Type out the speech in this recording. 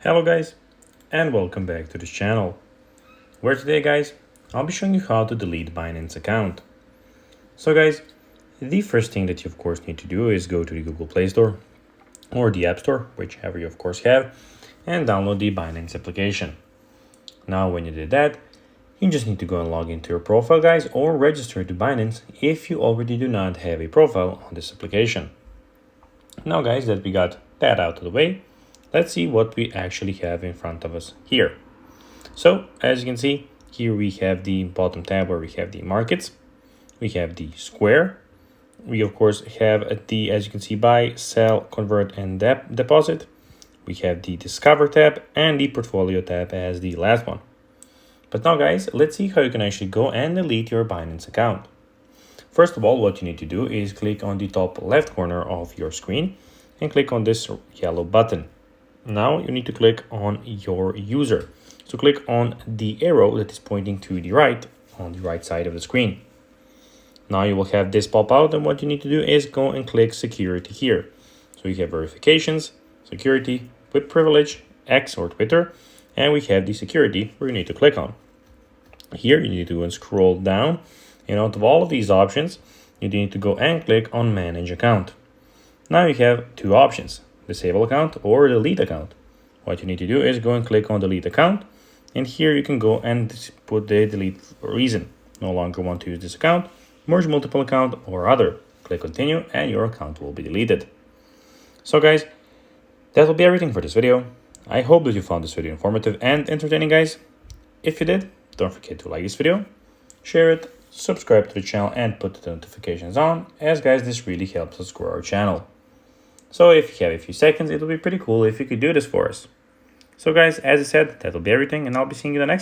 Hello guys, and welcome back to this channel, where today guys, I'll be showing you how to delete Binance account. So guys, the first thing that you of course need to do is go to the Google Play Store or the App Store, whichever you of course have, and download the Binance application. Now when you did that, you just need to go and log into your profile guys, or register to Binance if you already do not have a profile on this application. Now guys, that we got that out of the way, let's see what we actually have in front of us here. So as you can see, here we have the bottom tab where we have the markets, we have the square, we of course have the, as you can see, buy, sell, convert, and deposit. We have the discover tab and the portfolio tab as the last one. But now guys, let's see how you can actually go and delete your Binance account. First of all, what you need to do is click on the top left corner of your screen and click on this yellow button. Now you need to click on your user. So click on the arrow that is pointing to the right on the right side of the screen. Now you will have this pop out, and what you need to do is go and click security here. So you have verifications, security, with privilege, X or Twitter, and we have the security where you need to click on. Here you need to scroll down, and out of all of these options, you need to go and click on manage account. Now you have two options, disable account or delete account. What you need to do is go and click on delete account, and here you can go and put the delete reason. No longer want to use this account, merge multiple account, or other. Click continue and your account will be deleted. So guys, that will be everything for this video. I hope that you found this video informative and entertaining guys. If you did, don't forget to like this video, share it, subscribe to the channel, and put the notifications on, as guys, this really helps us grow our channel. So if you have a few seconds, it will be pretty cool if you could do this for us. So guys, as I said, that will be everything, and I'll be seeing you the next